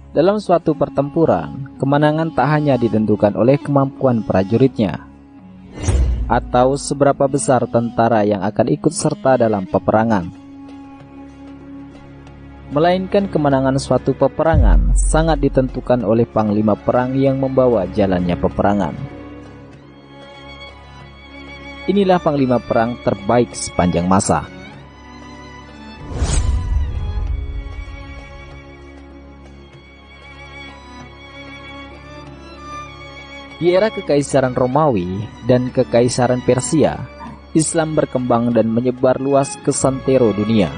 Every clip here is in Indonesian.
Dalam suatu pertempuran, kemenangan tak hanya ditentukan oleh kemampuan prajuritnya atau seberapa besar tentara yang akan ikut serta dalam peperangan, melainkan kemenangan suatu peperangan sangat ditentukan oleh panglima perang yang membawa jalannya peperangan. Inilah panglima perang terbaik sepanjang masa. Di era Kekaisaran Romawi dan Kekaisaran Persia, Islam berkembang dan menyebar luas ke santero dunia.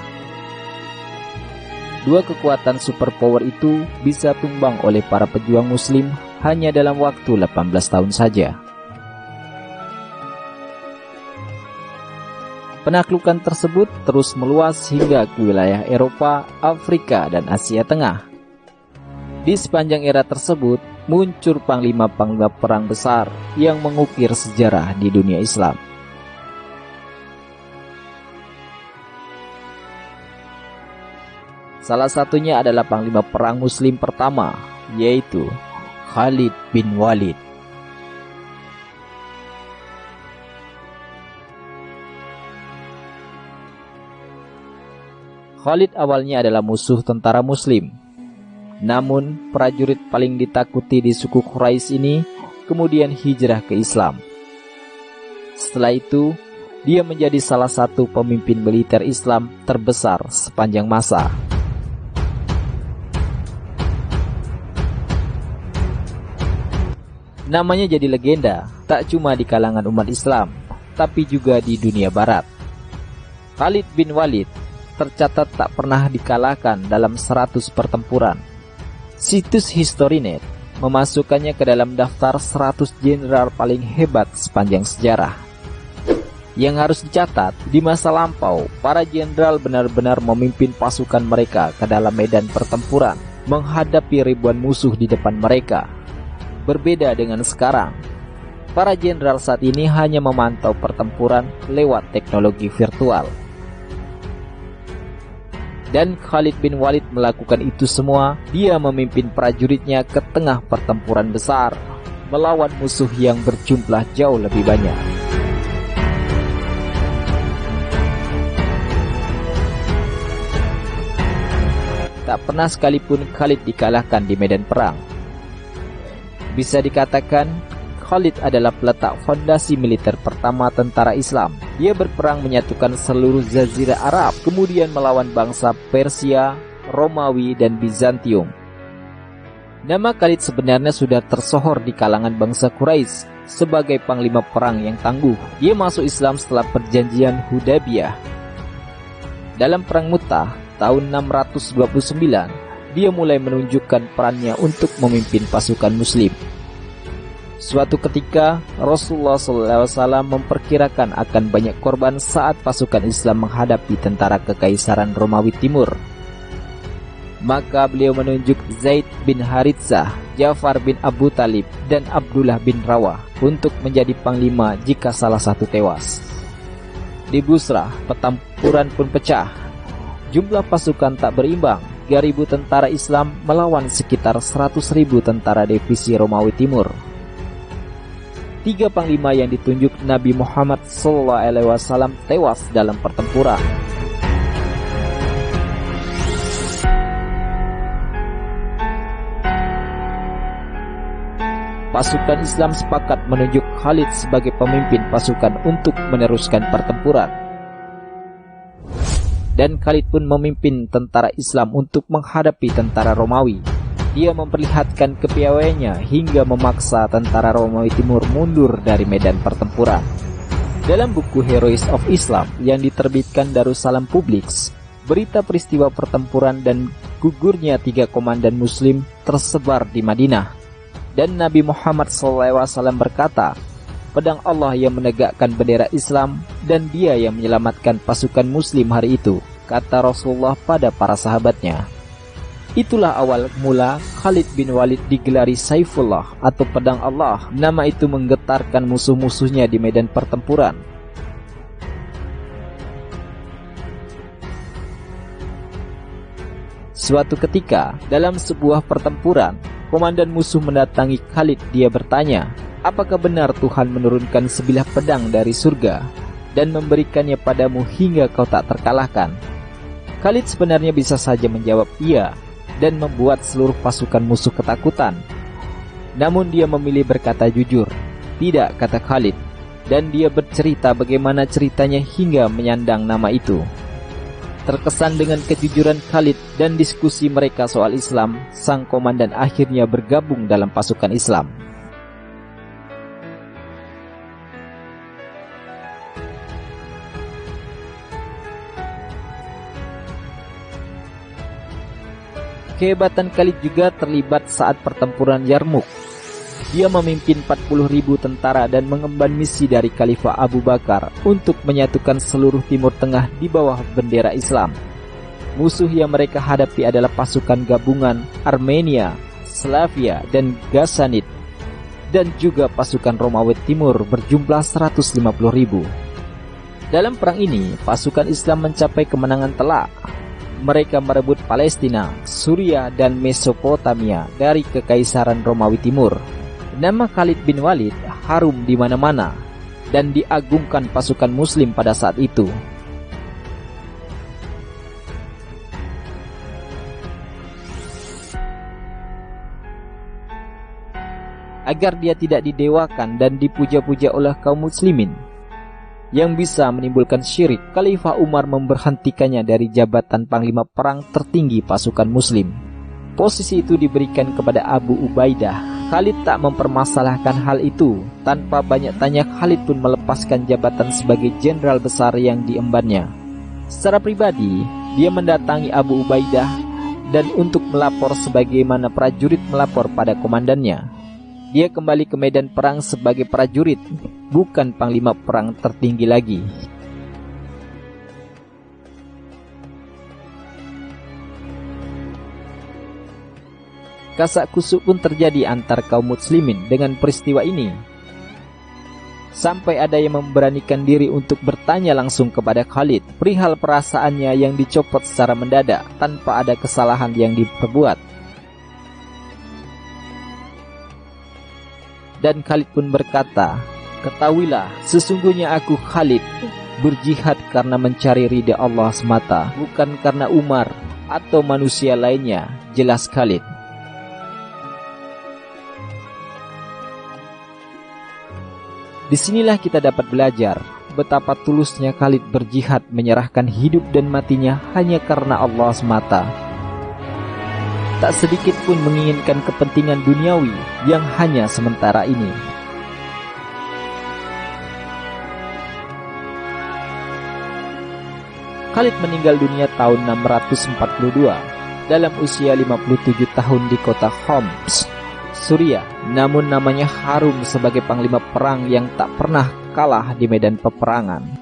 Dua kekuatan superpower itu bisa tumbang oleh para pejuang muslim hanya dalam waktu 18 tahun saja. Penaklukan tersebut terus meluas hingga ke wilayah Eropa, Afrika, dan Asia Tengah. Di sepanjang era tersebut, muncul panglima-panglima perang besar yang mengukir sejarah di dunia Islam. Salah satunya adalah panglima perang muslim pertama, yaitu Khalid bin Walid. Khalid awalnya adalah musuh tentara muslim. Namun, prajurit paling ditakuti di suku Quraisy ini kemudian hijrah ke Islam. Setelah itu, dia menjadi salah satu pemimpin militer Islam terbesar sepanjang masa. Namanya jadi legenda, tak cuma di kalangan umat Islam, tapi juga di dunia barat. Khalid bin Walid tercatat tak pernah dikalahkan dalam 100 pertempuran. Situs Historinet memasukkannya ke dalam daftar 100 jenderal paling hebat sepanjang sejarah. Yang harus dicatat, di masa lampau, para jenderal benar-benar memimpin pasukan mereka ke dalam medan pertempuran, menghadapi ribuan musuh di depan mereka. Berbeda dengan sekarang, para jenderal saat ini hanya memantau pertempuran lewat teknologi virtual. Dan Khalid bin Walid melakukan itu semua. Dia memimpin prajuritnya ke tengah pertempuran besar, melawan musuh yang berjumlah jauh lebih banyak. Tak pernah sekalipun Khalid dikalahkan di medan perang. Bisa dikatakan, Khalid adalah peletak fondasi militer pertama tentara Islam. Dia berperang menyatukan seluruh Jazirah Arab, kemudian melawan bangsa Persia, Romawi, dan Bizantium. Nama Khalid sebenarnya sudah tersohor di kalangan bangsa Quraisy sebagai panglima perang yang tangguh. Dia masuk Islam setelah perjanjian Hudaybiyah. Dalam Perang Mu'tah tahun 629, dia mulai menunjukkan perannya untuk memimpin pasukan muslim. Suatu ketika, Rasulullah SAW memperkirakan akan banyak korban saat pasukan Islam menghadapi tentara Kekaisaran Romawi Timur. Maka beliau menunjuk Zaid bin Haritsah, Ja'far bin Abu Talib, dan Abdullah bin Rawah untuk menjadi panglima jika salah satu tewas. Di Busrah, pertempuran pun pecah. Jumlah pasukan tak berimbang. 3.000 tentara Islam melawan sekitar 100.000 tentara divisi Romawi Timur. 3 panglima yang ditunjuk Nabi Muhammad SAW tewas dalam pertempuran. Pasukan Islam sepakat menunjuk Khalid sebagai pemimpin pasukan untuk meneruskan pertempuran. Dan Khalid pun memimpin tentara Islam untuk menghadapi tentara Romawi. Dia memperlihatkan kepiawaiannya hingga memaksa tentara Romawi Timur mundur dari medan pertempuran. Dalam buku Heroes of Islam yang diterbitkan Darussalam Publiks, berita peristiwa pertempuran dan gugurnya 3 komandan muslim tersebar di Madinah. Dan Nabi Muhammad SAW berkata, "Pedang Allah yang menegakkan bendera Islam dan dia yang menyelamatkan pasukan muslim hari itu," kata Rasulullah pada para sahabatnya. Itulah awal mula Khalid bin Walid digelari Saifullah atau pedang Allah. Nama itu menggetarkan musuh-musuhnya di medan pertempuran. Suatu ketika, dalam sebuah pertempuran, komandan musuh mendatangi Khalid. Dia bertanya, apakah benar Tuhan menurunkan sebilah pedang dari surga dan memberikannya padamu hingga kau tak terkalahkan? Khalid sebenarnya bisa saja menjawab iya dan membuat seluruh pasukan musuh ketakutan. Namun dia memilih berkata jujur. Tidak, kata Khalid, dan dia bercerita bagaimana ceritanya hingga menyandang nama itu. Terkesan dengan kejujuran Khalid dan diskusi mereka soal Islam, sang komandan akhirnya bergabung dalam pasukan Islam. Kehebatan Khalid juga terlibat saat pertempuran Yarmuk. Dia memimpin 40.000 tentara dan mengemban misi dari Khalifah Abu Bakar untuk menyatukan seluruh Timur Tengah di bawah bendera Islam. Musuh yang mereka hadapi adalah pasukan gabungan Armenia, Slavia, dan Ghassanid, dan juga pasukan Romawi Timur berjumlah 150.000. Dalam perang ini, pasukan Islam mencapai kemenangan telak. Mereka merebut Palestina, Suriah, dan Mesopotamia dari Kekaisaran Romawi Timur. Nama Khalid bin Walid harum di mana-mana dan diagungkan pasukan Muslim pada saat itu. Agar dia tidak didewakan dan dipuja-puja oleh kaum muslimin yang bisa menimbulkan syirik, Khalifah Umar memberhentikannya dari jabatan panglima perang tertinggi pasukan Muslim. Posisi itu diberikan kepada Abu Ubaidah. Khalid tak mempermasalahkan hal itu. Tanpa banyak tanya, Khalid pun melepaskan jabatan sebagai jenderal besar yang diembannya. Secara pribadi, dia mendatangi Abu Ubaidah dan untuk melapor sebagaimana prajurit melapor pada komandannya. Dia kembali ke medan perang sebagai prajurit, bukan panglima perang tertinggi lagi. Kasak kusuk pun terjadi antar kaum muslimin dengan peristiwa ini. Sampai ada yang memberanikan diri untuk bertanya langsung kepada Khalid perihal perasaannya yang dicopot secara mendadak tanpa ada kesalahan yang diperbuat. Dan Khalid pun berkata, ketahuilah, sesungguhnya aku Khalid berjihad karena mencari ridha Allah semata, bukan karena Umar atau manusia lainnya, jelas Khalid. Disinilah kita dapat belajar betapa tulusnya Khalid berjihad menyerahkan hidup dan matinya hanya karena Allah semata. Tak sedikit pun menginginkan kepentingan duniawi yang hanya sementara ini. Khalid meninggal dunia tahun 642 dalam usia 57 tahun di kota Homs, Suriah. Namun namanya harum sebagai panglima perang yang tak pernah kalah di medan peperangan.